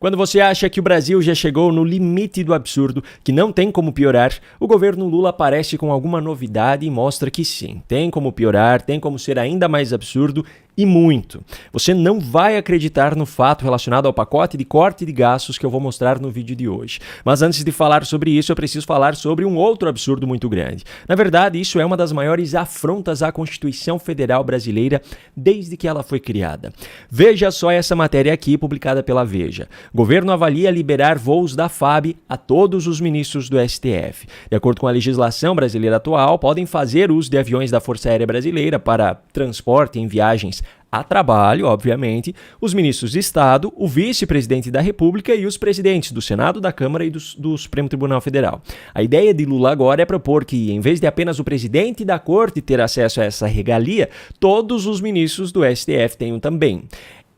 Quando você acha que o Brasil já chegou no limite do absurdo, que não tem como piorar, o governo Lula aparece com alguma novidade e mostra que sim, tem como piorar, tem como ser ainda mais absurdo e muito. Você não vai acreditar no fato relacionado ao pacote de corte de gastos que eu vou mostrar no vídeo de hoje. Mas antes de falar sobre isso, eu preciso falar sobre um outro absurdo muito grande. Na verdade, isso é uma das maiores afrontas à Constituição Federal Brasileira desde que ela foi criada. Veja só essa matéria aqui, publicada pela Veja. Governo avalia liberar voos da FAB a todos os ministros do STF. De acordo com a legislação brasileira atual, podem fazer uso de aviões da Força Aérea Brasileira para transporte em viagens a trabalho, obviamente, os ministros de Estado, o vice-presidente da República e os presidentes do Senado, da Câmara e do Supremo Tribunal Federal. A ideia de Lula agora é propor que, em vez de apenas o presidente da Corte ter acesso a essa regalia, todos os ministros do STF tenham também.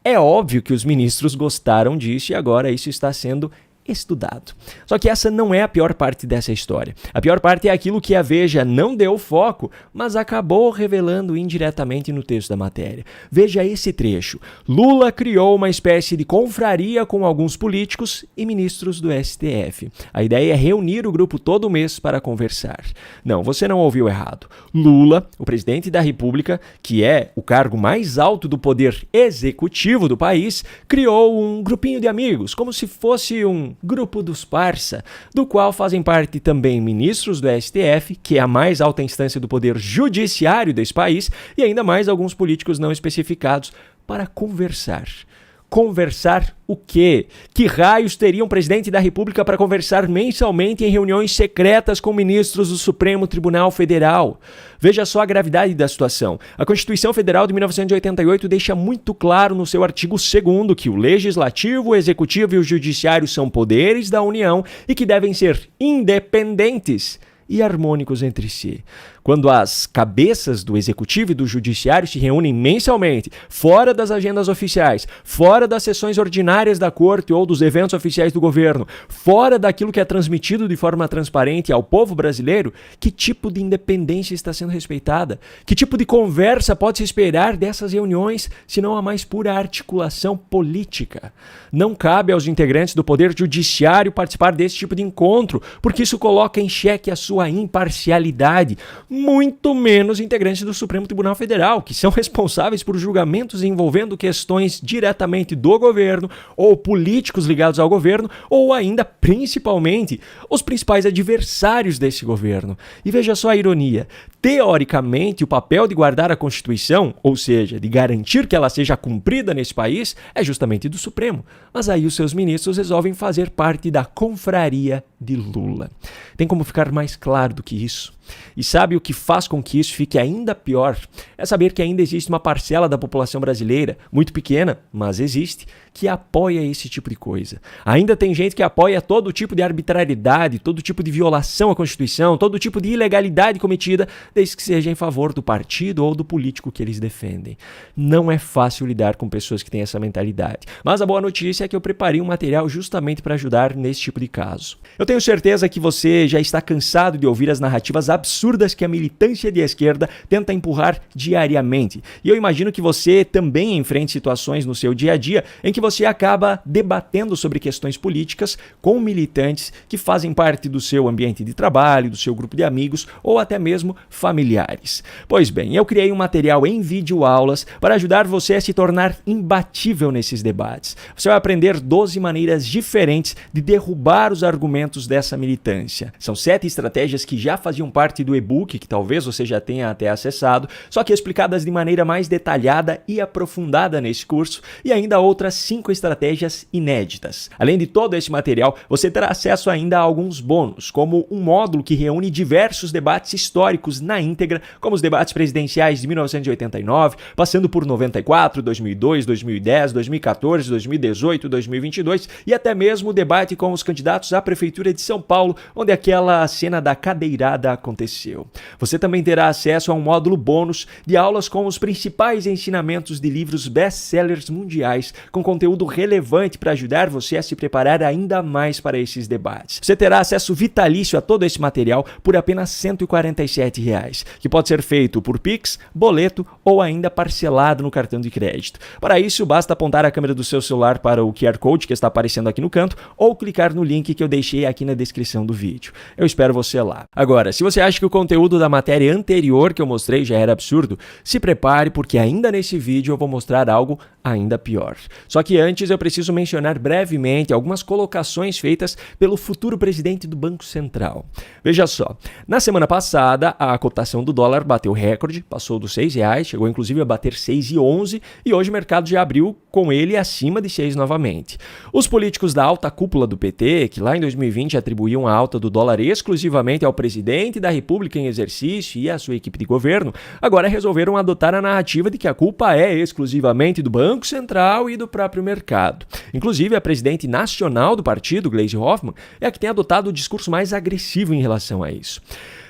É óbvio que os ministros gostaram disso e agora isso está sendo estudado. Só que essa não é a pior parte dessa história. A pior parte é aquilo que a Veja não deu foco, mas acabou revelando indiretamente no texto da matéria. Veja esse trecho. Lula criou uma espécie de confraria com alguns políticos e ministros do STF. A ideia é reunir o grupo todo mês para conversar. Não, você não ouviu errado. Lula, o presidente da República, que é o cargo mais alto do poder executivo do país, criou um grupinho de amigos, como se fosse um grupo dos parça, do qual fazem parte também ministros do STF, que é a mais alta instância do poder judiciário desse país, e ainda mais alguns políticos não especificados, para conversar. Conversar o quê? Que raios teria um presidente da República para conversar mensalmente em reuniões secretas com ministros do Supremo Tribunal Federal? Veja só a gravidade da situação. A Constituição Federal de 1988 deixa muito claro no seu artigo 2º que o Legislativo, o Executivo e o Judiciário são poderes da União e que devem ser independentes e harmônicos entre si. Quando as cabeças do Executivo e do Judiciário se reúnem mensalmente, fora das agendas oficiais, fora das sessões ordinárias da Corte ou dos eventos oficiais do governo, fora daquilo que é transmitido de forma transparente ao povo brasileiro, que tipo de independência está sendo respeitada? Que tipo de conversa pode se esperar dessas reuniões, se não a mais pura articulação política? Não cabe aos integrantes do Poder Judiciário participar desse tipo de encontro, porque isso coloca em xeque a sua imparcialidade, muito menos integrantes do Supremo Tribunal Federal, que são responsáveis por julgamentos envolvendo questões diretamente do governo, ou políticos ligados ao governo, ou ainda, principalmente, os principais adversários desse governo. E veja só a ironia. Teoricamente, o papel de guardar a Constituição, ou seja, de garantir que ela seja cumprida nesse país, é justamente do Supremo. Mas aí os seus ministros resolvem fazer parte da confraria de Lula. Tem como ficar mais claro do que isso? E sabe o que faz com que isso fique ainda pior? É saber que ainda existe uma parcela da população brasileira, muito pequena, mas existe, que apoia esse tipo de coisa. Ainda tem gente que apoia todo tipo de arbitrariedade, todo tipo de violação à Constituição, todo tipo de ilegalidade cometida, desde que seja em favor do partido ou do político que eles defendem. Não é fácil lidar com pessoas que têm essa mentalidade. Mas a boa notícia é que eu preparei um material justamente para ajudar nesse tipo de caso. Eu tenho certeza que você já está cansado de ouvir as narrativas absurdas que a militância de esquerda tenta empurrar diariamente. E eu imagino que você também enfrente situações no seu dia a dia em que você acaba debatendo sobre questões políticas com militantes que fazem parte do seu ambiente de trabalho, do seu grupo de amigos ou até mesmo familiares. Pois bem, eu criei um material em videoaulas para ajudar você a se tornar imbatível nesses debates. Você vai aprender 12 maneiras diferentes de derrubar os argumentos dessa militância. São 7 estratégias que já faziam parte do e-book, que talvez você já tenha até acessado, só que explicadas de maneira mais detalhada e aprofundada nesse curso, e ainda outras 5 estratégias inéditas. Além de todo esse material, você terá acesso ainda a alguns bônus, como um módulo que reúne diversos debates históricos na íntegra, como os debates presidenciais de 1989, passando por 94, 2002, 2010, 2014, 2018, 2022 e até mesmo o debate com os candidatos à Prefeitura de São Paulo, onde aquela cena da cadeirada aconteceu. Você também terá acesso a um módulo bônus de aulas com os principais ensinamentos de livros best-sellers mundiais, com conteúdo relevante para ajudar você a se preparar ainda mais para esses debates. Você terá acesso vitalício a todo esse material por apenas R$ 147. R$6, que pode ser feito por Pix, boleto ou ainda parcelado no cartão de crédito. Para isso, basta apontar a câmera do seu celular para o QR Code que está aparecendo aqui no canto ou clicar no link que eu deixei aqui na descrição do vídeo. Eu espero você lá. Agora, se você acha que o conteúdo da matéria anterior que eu mostrei já era absurdo, se prepare porque ainda nesse vídeo eu vou mostrar algo ainda pior. Só que antes eu preciso mencionar brevemente algumas colocações feitas pelo futuro presidente do Banco Central. Veja só, na semana passada a cotação do dólar bateu recorde, passou dos R$6, chegou inclusive a bater 6,11 e hoje o mercado já abriu com ele acima de 6 novamente. Os políticos da alta cúpula do PT, que lá em 2020 atribuíam a alta do dólar exclusivamente ao presidente da República em exercício e à sua equipe de governo, agora resolveram adotar a narrativa de que a culpa é exclusivamente do Banco Central e do próprio mercado. Inclusive, a presidente nacional do partido, Gleisi Hoffmann, é a que tem adotado o discurso mais agressivo em relação a isso.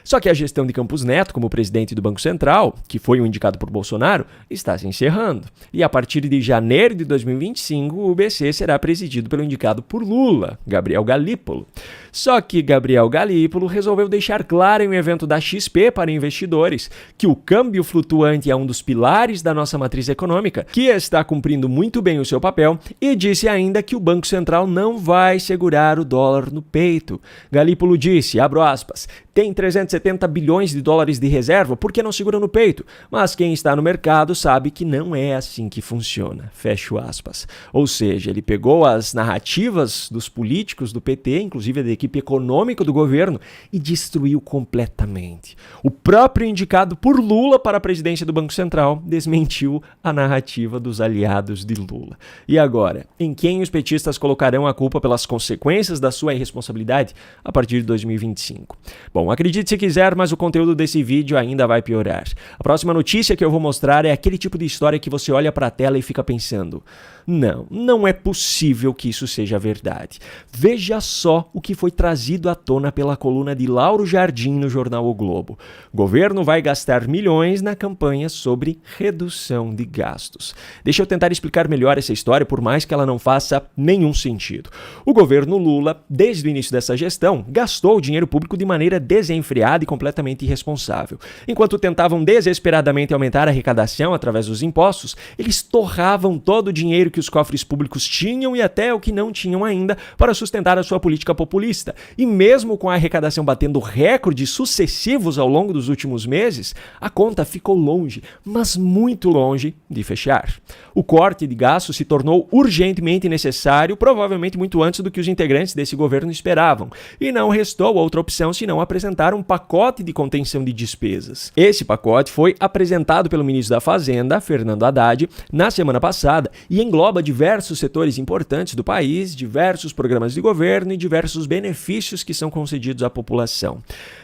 Só que a gestão de Campos Neto como presidente do Banco Central, que foi o indicado por Bolsonaro, está se encerrando. E a partir de janeiro de 2025, o BC será presidido pelo indicado por Lula, Gabriel Galípolo. Só que Gabriel Galípolo resolveu deixar claro em um evento da XP para investidores que o câmbio flutuante é um dos pilares da nossa matriz econômica, que está cumprindo muito bem o seu papel, e disse ainda que o Banco Central não vai segurar o dólar no peito. Galípolo disse, abro aspas, tem 370 bilhões de dólares de reserva, por que não segura no peito? Mas quem está no mercado sabe que não é assim que funciona. Fecho aspas. Ou seja, ele pegou as narrativas dos políticos do PT, inclusive da equipe econômica do governo, e destruiu completamente. O próprio indicado por Lula para a presidência do Banco Central desmentiu a narrativa dos aliados de Lula. E agora, em quem os petistas colocarão a culpa pelas consequências da sua irresponsabilidade a partir de 2025? Bom, acredite se quiser, mas o conteúdo desse vídeo ainda vai piorar. A próxima notícia que eu vou mostrar é aquele tipo de história que você olha para a tela e fica pensando, não é possível que isso seja verdade. Veja só o que foi trazido à tona pela coluna de Lauro Jardim no jornal O Globo. Governo vai gastar milhões na campanha sobre redução de gastos. Deixa eu tentar explicar melhor essa história, por mais que ela não faça nenhum sentido. O governo Lula, desde o início dessa gestão, gastou o dinheiro público de maneira desenfreada e completamente irresponsável. Enquanto tentavam desesperadamente aumentar a arrecadação através dos impostos, eles torravam todo o dinheiro que os cofres públicos tinham e até o que não tinham ainda para sustentar a sua política populista. E mesmo com a arrecadação batendo recordes sucessivos ao longo dos últimos meses, a conta ficou longe, mas muito longe de fechar. O corte de gastos se tornou urgentemente necessário, provavelmente muito antes do que os integrantes desse governo esperavam, e não restou outra opção senão apresentar um pacote de contenção de despesas. Esse pacote foi apresentado pelo ministro da Fazenda, Fernando Haddad, na semana passada e engloba diversos setores importantes do país, diversos programas de governo e diversos benefícios que são concedidos à população.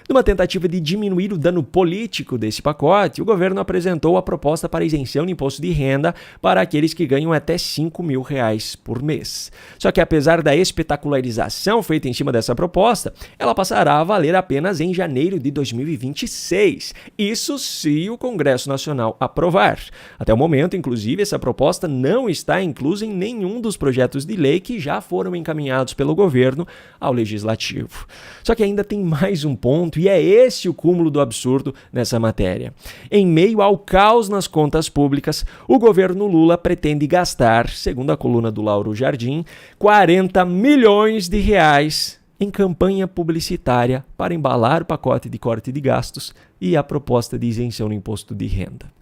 Numa tentativa de diminuir o dano político desse pacote, o governo apresentou a proposta para isenção de imposto de renda para aqueles que ganham até R$5 mil por mês. Só que apesar da espetacularização feita em cima dessa proposta, ela passará a valer apenas em janeiro de 2026. Isso se o Congresso Nacional aprovar. Até o momento, inclusive, essa proposta não está inclusa em nenhum dos projetos de lei que já foram encaminhados pelo governo ao Legislativo. Só que ainda tem mais um ponto, e é esse o cúmulo do absurdo nessa matéria. Em meio ao caos nas contas públicas, o governo Lula pretende gastar, segundo a coluna do Lauro Jardim, R$40 milhões em campanha publicitária para embalar o pacote de corte de gastos e a proposta de isenção no imposto de renda.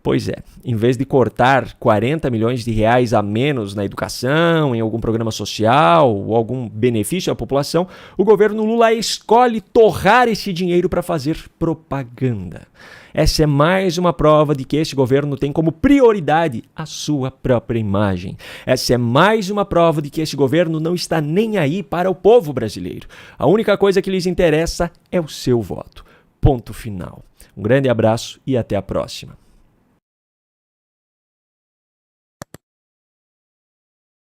Pois é, em vez de cortar R$40 milhões a menos na educação, em algum programa social ou algum benefício à população, o governo Lula escolhe torrar esse dinheiro para fazer propaganda. Essa é mais uma prova de que esse governo tem como prioridade a sua própria imagem. Essa é mais uma prova de que esse governo não está nem aí para o povo brasileiro. A única coisa que lhes interessa é o seu voto. Ponto final. Um grande abraço e até a próxima.